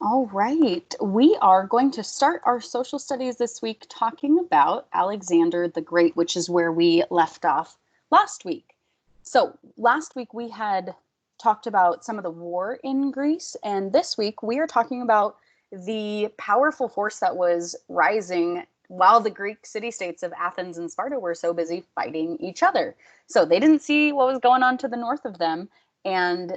All right. We are going to start our social studies this week talking about Alexander the Great, which is where we left off last week. So, last week we had talked about some of the war in Greece, and this week we are talking about the powerful force that was rising while the Greek city states of Athens and Sparta were so busy fighting each other. So, they didn't see what was going on to the north of them, and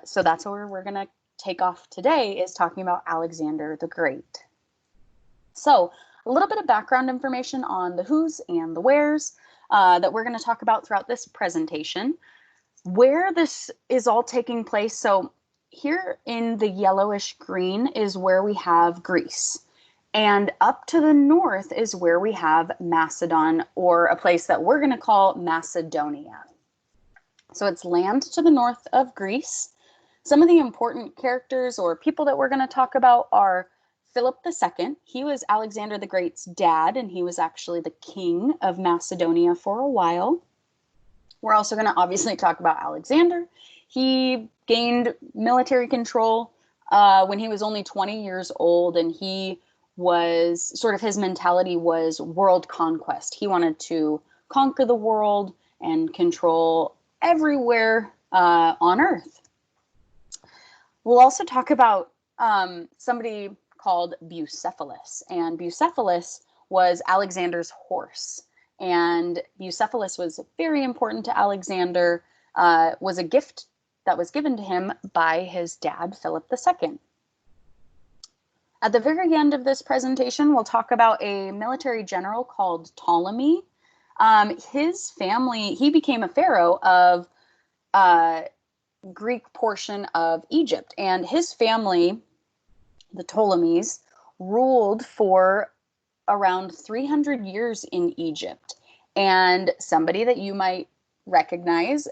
so that's where we're going to take off today is talking about Alexander the Great. So, a little bit of background information on the who's and the where's that we're going to talk about throughout this presentation. Where this is all taking place, so here in the yellowish green is where we have Greece. And up to the north is where we have Macedon, or a place that we're going to call Macedonia. So it's land to the north of Greece. Some of the important characters or people that we're going to talk about are Philip II. He was Alexander the Great's dad, and he was actually the king of Macedonia for a while. We're also going to obviously talk about Alexander. He gained military control when he was only 20 years old, and he was sort of his mentality was world conquest. He wanted to conquer the world and control everywhere on Earth. We'll also talk about somebody called Bucephalus, and Bucephalus was Alexander's horse. And Bucephalus was very important to Alexander, was a gift that was given to him by his dad, Philip II. At the very end of this presentation, we'll talk about a military general called Ptolemy. His family, he became a pharaoh of Greek portion of Egypt, and his family, the Ptolemies, ruled for around 300 years in Egypt. And somebody that you might recognize,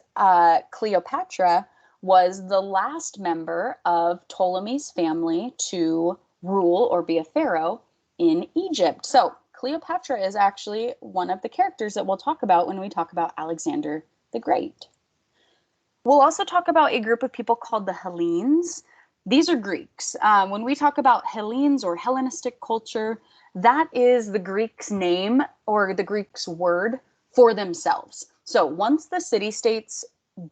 Cleopatra, was the last member of Ptolemy's family to rule or be a pharaoh in Egypt. So Cleopatra is actually one of the characters that we'll talk about when we talk about Alexander the Great. We'll also talk about a group of people called the Hellenes. These are Greeks. When we talk about Hellenes or Hellenistic culture, that is the Greeks' name or the Greeks' word for themselves. So once the city-states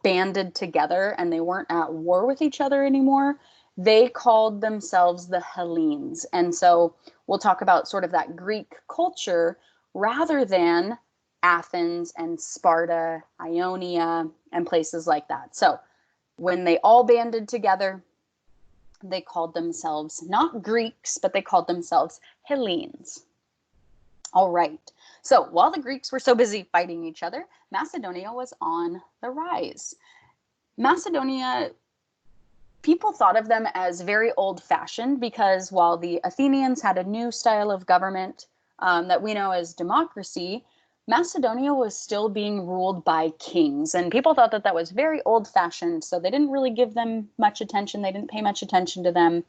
banded together and they weren't at war with each other anymore, they called themselves the Hellenes. And so we'll talk about sort of that Greek culture rather than Athens and Sparta, Ionia, and places like that. So when they all banded together, they called themselves not Greeks, but they called themselves Hellenes. All right. So while the Greeks were so busy fighting each other, Macedonia was on the rise. Macedonia, people thought of them as very old-fashioned because while the Athenians had a new style of government that we know as democracy, Macedonia was still being ruled by kings, and people thought that that was very old-fashioned, so they didn't really give them much attention. They didn't pay much attention to them.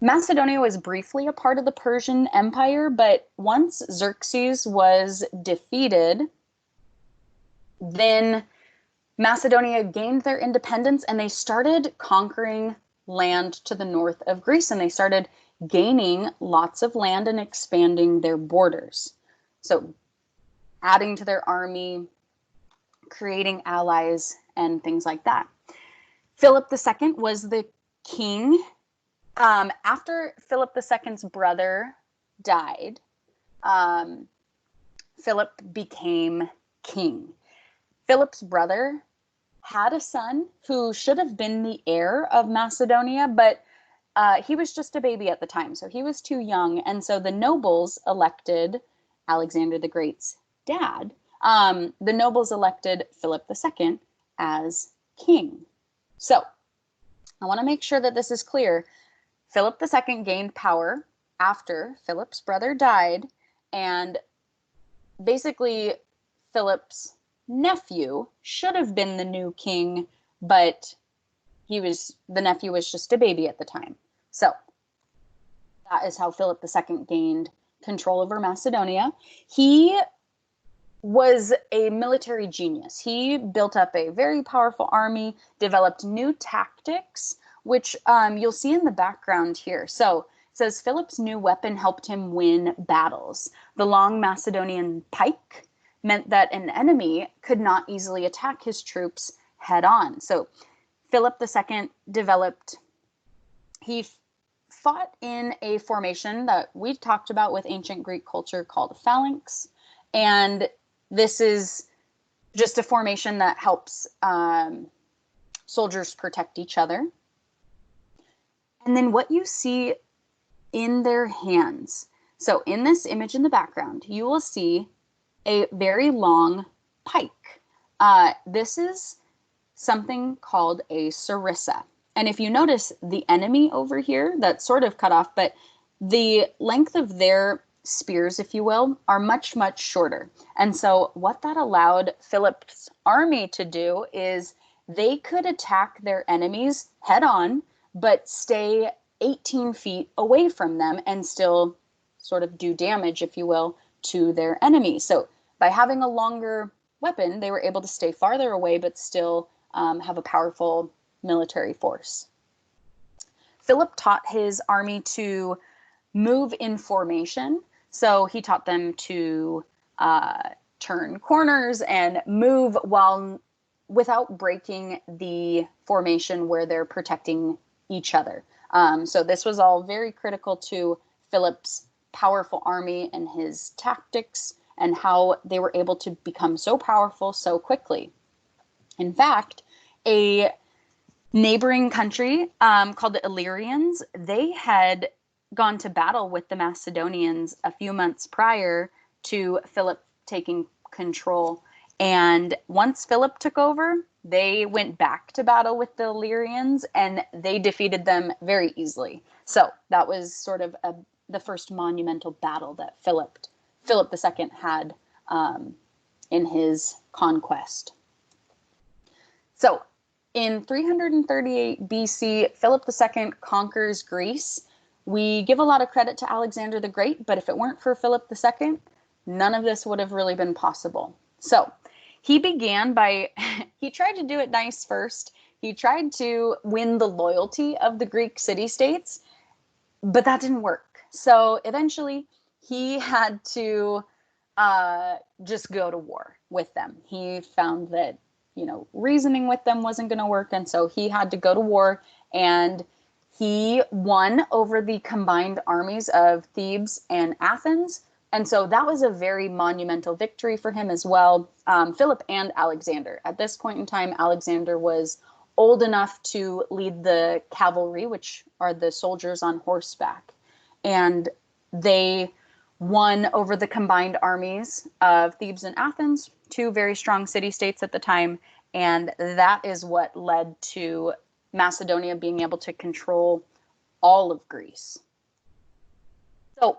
Macedonia was briefly a part of the Persian Empire, but once Xerxes was defeated, then Macedonia gained their independence and they started conquering land to the north of Greece, and they started gaining lots of land and expanding their borders. So adding to their army, creating allies, and things like that. Philip II was the king. After Philip II's brother died, Philip became king. Philip's brother had a son who should have been the heir of Macedonia, but he was just a baby at the time, so he was too young. And so the nobles elected Alexander the Great's dad. The nobles elected Philip II as king. So I want to make sure that this is clear. Philip II gained power after Philip's brother died, and basically Philip's nephew should have been the new king, but the nephew was just a baby at the time. So that is how Philip II gained control over Macedonia. He was a military genius. He built up a very powerful army, developed new tactics which you'll see in the background here. So it says Philip's new weapon helped him win battles. The long Macedonian pike meant that an enemy could not easily attack his troops head on. So Philip II developed, he fought in a formation that we talked about with ancient Greek culture called a phalanx. And this is just a formation that helps soldiers protect each other. And then what you see in their hands. So in this image in the background, you will see a very long pike. This is something called a sarissa. And if you notice the enemy over here, that's sort of cut off, but the length of their spears, if you will, are much, much shorter. And so what that allowed Philip's army to do is they could attack their enemies head on, but stay 18 feet away from them and still sort of do damage, if you will, to their enemy. So by having a longer weapon, they were able to stay farther away, but still have a powerful military force. Philip taught his army to move in formation. So he taught them to turn corners and move without breaking the formation where they're protecting each other. So this was all very critical to Philip's powerful army and his tactics and how they were able to become so powerful so quickly. In fact, a neighboring country called the Illyrians, they had gone to battle with the Macedonians a few months prior to Philip taking control. And once Philip took over, they went back to battle with the Illyrians and they defeated them very easily. So that was sort of the first monumental battle that Philip II had in his conquest. So in 338 BC, Philip II conquers Greece. We give a lot of credit to Alexander the Great, but if it weren't for Philip II, none of this would have really been possible. So he began by, he tried to do it nice first. He tried to win the loyalty of the Greek city-states, but that didn't work. So eventually he had to just go to war with them. He found that, reasoning with them wasn't going to work. And so he had to go to war, and he won over the combined armies of Thebes and Athens. And so that was a very monumental victory for him as well. Philip and Alexander. At this point in time, Alexander was old enough to lead the cavalry, which are the soldiers on horseback. And they won over the combined armies of Thebes and Athens, two very strong city-states at the time. And that is what led to Macedonia being able to control all of Greece. So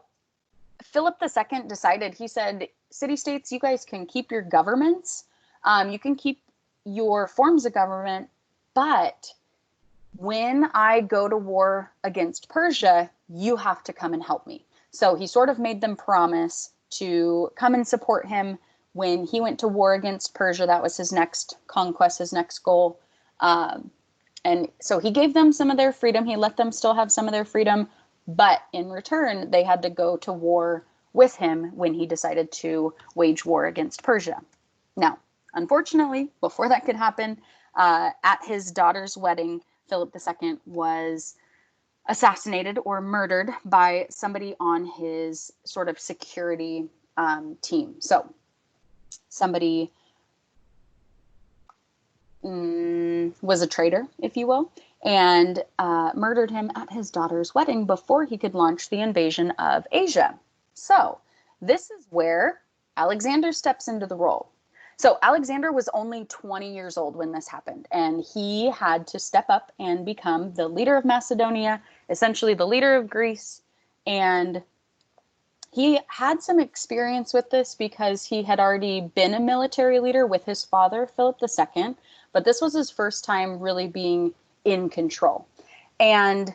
Philip II decided, he said, city-states, you guys can keep your governments, you can keep your forms of government, but when I go to war against Persia, you have to come and help me. So he sort of made them promise to come and support him when he went to war against Persia. That was his next conquest, his next goal. And so he gave them some of their freedom. He let them still have some of their freedom, but in return, they had to go to war with him when he decided to wage war against Persia. Now, unfortunately, before that could happen, at his daughter's wedding, Philip II was assassinated or murdered by somebody on his sort of security team. So somebody was a traitor, if you will, and murdered him at his daughter's wedding before he could launch the invasion of Asia. So this is where Alexander steps into the role. So Alexander was only 20 years old when this happened, and he had to step up and become the leader of Macedonia, essentially the leader of Greece. And he had some experience with this because he had already been a military leader with his father, Philip II, but this was his first time really being in control. And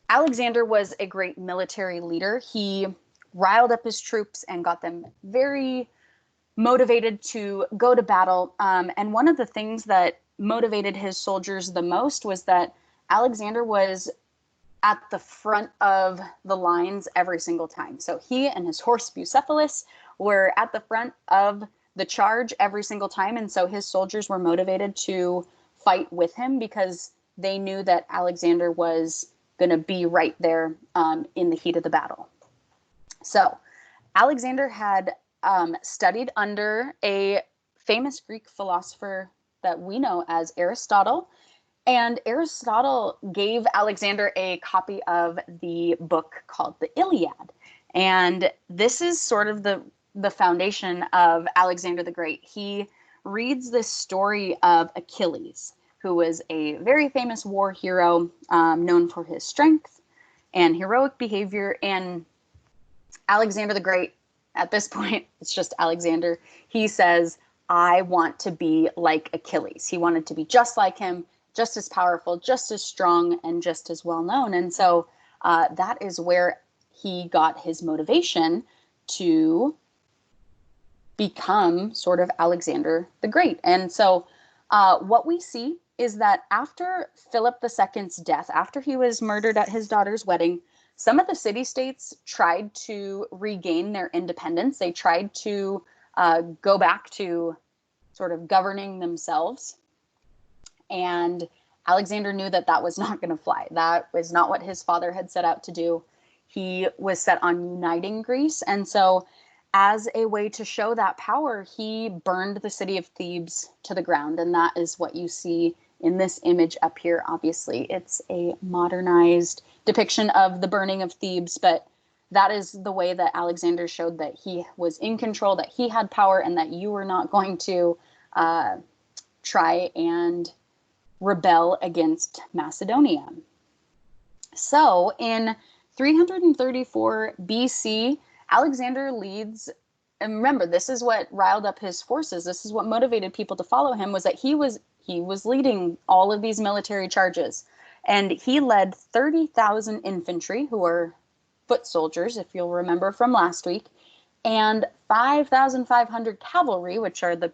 Alexander was a great military leader. He riled up his troops and got them very motivated to go to battle. And one of the things that motivated his soldiers the most was that Alexander was at the front of the lines every single time. So he and his horse Bucephalus were at the front of the charge every single time. And so his soldiers were motivated to fight with him because they knew that Alexander was going to be right there in the heat of the battle. So Alexander had studied under a famous Greek philosopher that we know as Aristotle. And Aristotle gave Alexander a copy of the book called the Iliad. And this is sort of the foundation of Alexander the Great. He reads this story of Achilles, who was a very famous war hero, known for his strength and heroic behavior. And Alexander the Great, at this point, it's just Alexander. He says, I want to be like Achilles. He wanted to be just like him, just as powerful, just as strong, and just as well known. And so that is where he got his motivation to become sort of Alexander the Great. And so what we see is that after Philip II's death, after he was murdered at his daughter's wedding, some of the city-states tried to regain their independence. They tried to go back to sort of governing themselves. And Alexander knew that that was not going to fly. That was not what his father had set out to do. He was set on uniting Greece. And so as a way to show that power, he burned the city of Thebes to the ground. And that is what you see in this image up here. Obviously, it's a modernized depiction of the burning of Thebes, but that is the way that Alexander showed that he was in control, that he had power, and that you were not going to try and rebel against Macedonia. So in 334 BC, Alexander leads, and remember, this is what riled up his forces. This is what motivated people to follow him, was that he was leading all of these military charges. And he led 30,000 infantry, who are foot soldiers, if you'll remember from last week, and 5,500 cavalry, which are the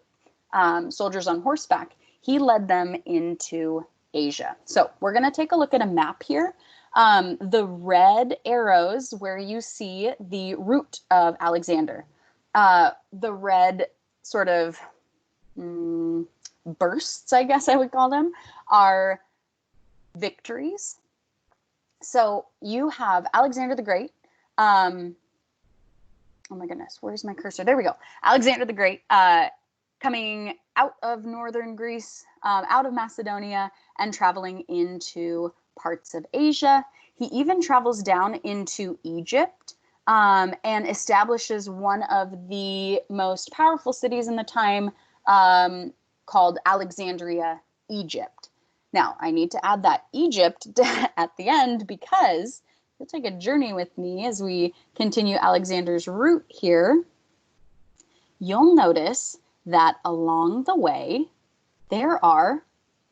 soldiers on horseback. He led them into Asia. So we're going to take a look at a map here. The red arrows where you see the route of Alexander. The red sort of bursts, I guess I would call them, are victories. So you have Alexander the Great. Oh my goodness, where's my cursor? There we go. Alexander the Great coming out of northern Greece, out of Macedonia, and traveling into parts of Asia. He even travels down into Egypt and establishes one of the most powerful cities in the time, called Alexandria, Egypt. Now, I need to add that Egypt at the end because you'll take a journey with me as we continue Alexander's route here. You'll notice that along the way, there are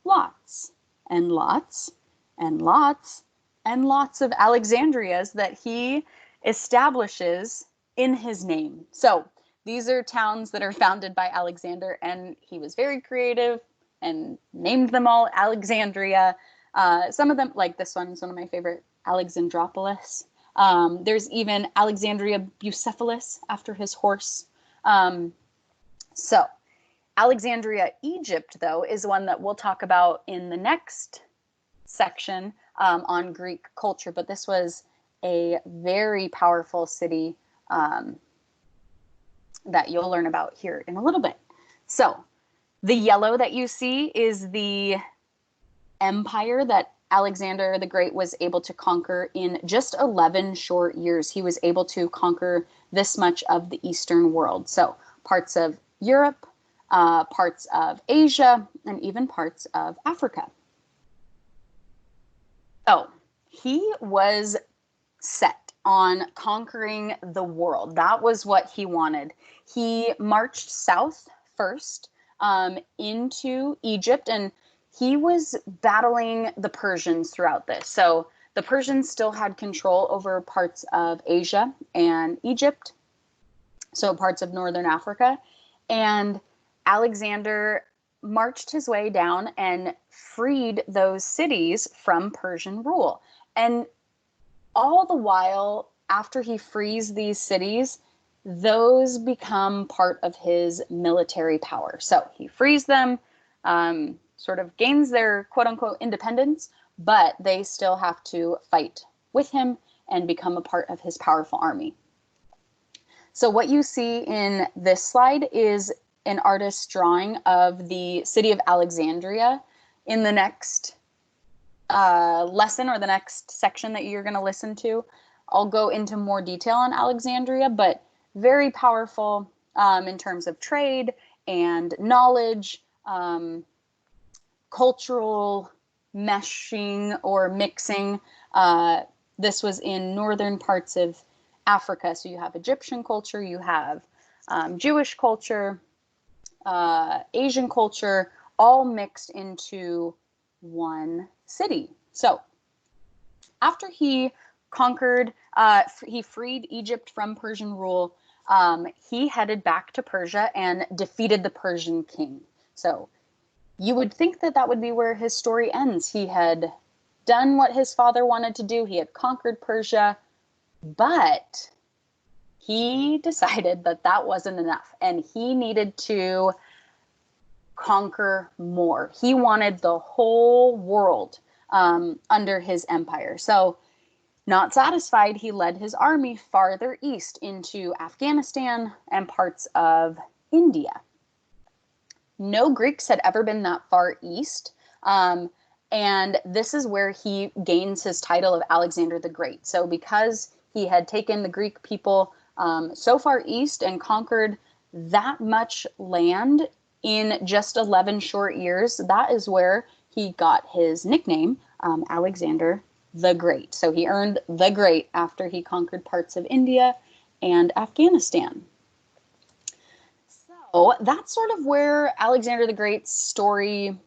lots and lots and lots and lots of Alexandrias that he establishes in his name. So these are towns that are founded by Alexander, and he was very creative and named them all Alexandria. Some of them, like this one, is one of my favorite, Alexandropolis. There's even Alexandria Bucephalus after his horse. So Alexandria, Egypt, though, is one that we'll talk about in the next section on Greek culture. But this was a very powerful city that you'll learn about here in a little bit. So the yellow that you see is the empire that Alexander the Great was able to conquer in just 11 short years. He was able to conquer this much of the Eastern world. So parts of Europe, parts of Asia, and even parts of Africa. So he was set on conquering the world. That was what he wanted. He marched south first into Egypt, and he was battling the Persians throughout this. So the Persians still had control over parts of Asia and Egypt, so parts of northern Africa. And Alexander marched his way down and freed those cities from Persian rule. And all the while, after he frees these cities, those become part of his military power. So he frees them, sort of gains their quote unquote independence, but they still have to fight with him and become a part of his powerful army. So what you see in this slide is an artist's drawing of the city of Alexandria. In the next lesson, or the next section that you're going to listen to, I'll go into more detail on Alexandria, but very powerful in terms of trade and knowledge, cultural meshing or mixing. This was in northern parts of Africa. So you have Egyptian culture, you have Jewish culture, Asian culture, all mixed into one city. So after he conquered, he freed Egypt from Persian rule, he headed back to Persia and defeated the Persian king. So you would think that that would be where his story ends. He had done what his father wanted to do. He had conquered Persia, but he decided that that wasn't enough and he needed to conquer more. He wanted the whole world under his empire. So not satisfied, he led his army farther east into Afghanistan and parts of India. No Greeks had ever been that far east. And this is where he gains his title of Alexander the Great. So because he had taken the Greek people so far east and conquered that much land in just 11 short years, that is where he got his nickname, Alexander the Great. So he earned the Great after he conquered parts of India and Afghanistan. So that's sort of where Alexander the Great's story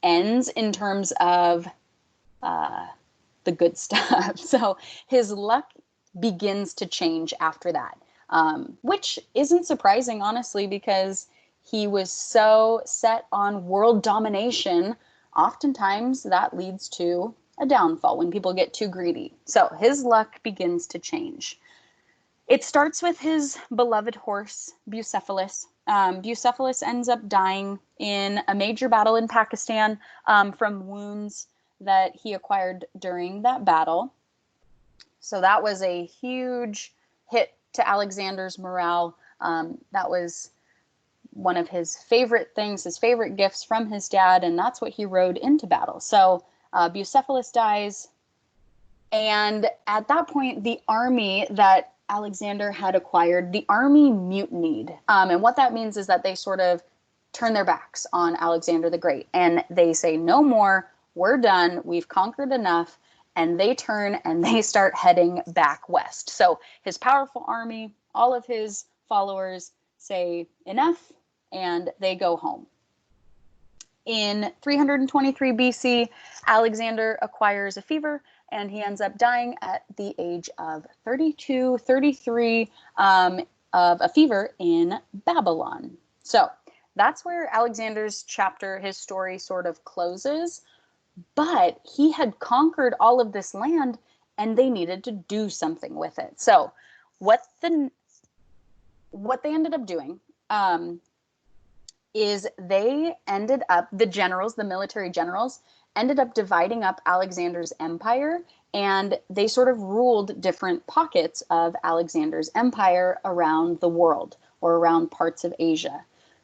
ends in terms of the good stuff. So his luck begins to change after that, which isn't surprising, honestly, because he was so set on world domination. Oftentimes that leads to a downfall when people get too greedy. So his luck begins to change. It starts with his beloved horse, Bucephalus. Bucephalus ends up dying in a major battle in Pakistan from wounds that he acquired during that battle. So that was a huge hit to Alexander's morale. That was one of his favorite things, his favorite gifts from his dad, and that's what he rode into battle. So Bucephalus dies, and at that point, the army that Alexander had acquired, the army mutinied. And what that means is that they sort of turn their backs on Alexander the Great, and they say, no more, we're done, we've conquered enough, and they turn and they start heading back west. So his powerful army, all of his followers say enough, and they go home. In 323 BC, Alexander acquires a fever, and he ends up dying at the age of 32, 33 of a fever in Babylon. So that's where Alexander's chapter, his story, sort of closes. But he had conquered all of this land, and they needed to do something with it. So what they ended up doing is they ended up, the military generals, ended up dividing up Alexander's empire, and they sort of ruled different pockets of Alexander's empire around the world, or around parts of Asia.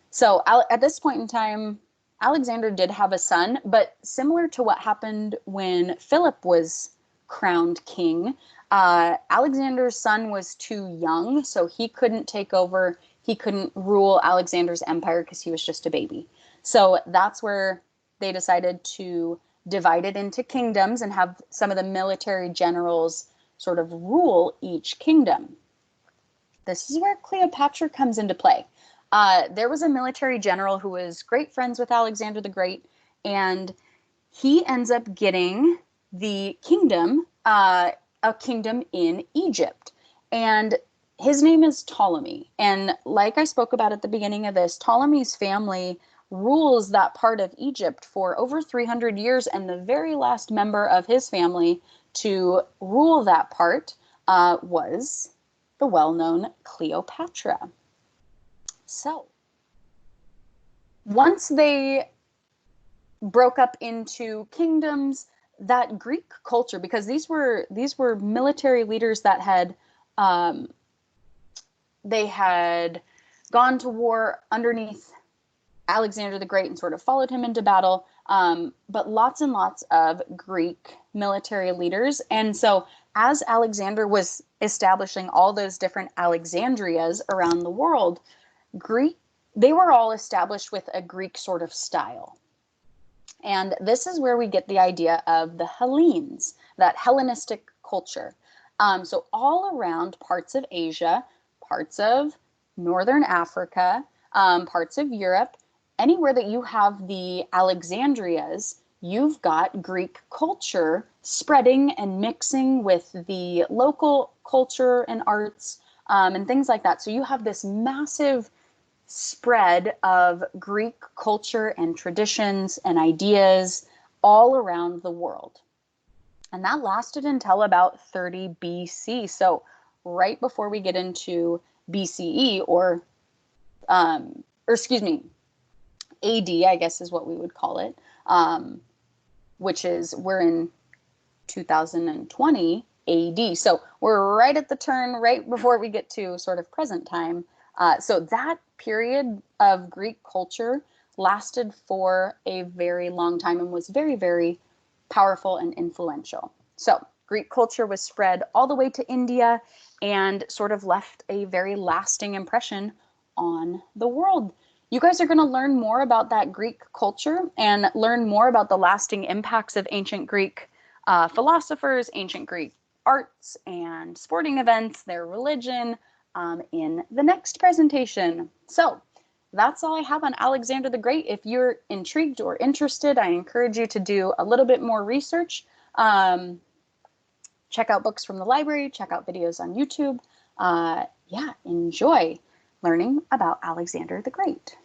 So at this point in time, Alexander did have a son, but similar to what happened when Philip was crowned king, Alexander's son was too young, so he couldn't take over. He couldn't rule Alexander's empire because he was just a baby. So that's where they decided to divide it into kingdoms and have some of the military generals sort of rule each kingdom. This is where Cleopatra comes into play. There was a military general who was great friends with Alexander the Great, and he ends up getting the kingdom, a kingdom in Egypt. And his name is Ptolemy. And like I spoke about at the beginning of this, Ptolemy's family rules that part of Egypt for over 300 years, and the very last member of his family to rule that part was the well-known Cleopatra. So, once they broke up into kingdoms, that Greek culture, because these were military leaders that had they had gone to war underneath Alexander the Great and sort of followed him into battle, but lots and lots of Greek military leaders. And so as Alexander was establishing all those different Alexandrias around the world, they were all established with a Greek sort of style. And this is where we get the idea of the Hellenes, that Hellenistic culture. So all around parts of Asia, parts of Northern Africa, parts of Europe, anywhere that you have the Alexandrias, you've got Greek culture spreading and mixing with the local culture and arts and things like that. So you have this massive spread of Greek culture and traditions and ideas all around the world. And that lasted until about 30 BC. So right before we get into BCE or excuse me, AD, I guess is what we would call it, which is we're in 2020 AD. So we're right at the turn, right before we get to sort of present time. So that period of Greek culture lasted for a very long time and was very, very powerful and influential. So Greek culture was spread all the way to India and sort of left a very lasting impression on the world. You guys are going to learn more about that Greek culture and learn more about the lasting impacts of ancient Greek philosophers, ancient Greek arts and sporting events, their religion, in the next presentation. So that's all I have on Alexander the Great. If you're intrigued or interested, I encourage you to do a little bit more research. Check out books from the library, check out videos on YouTube. Yeah, enjoy learning about Alexander the Great.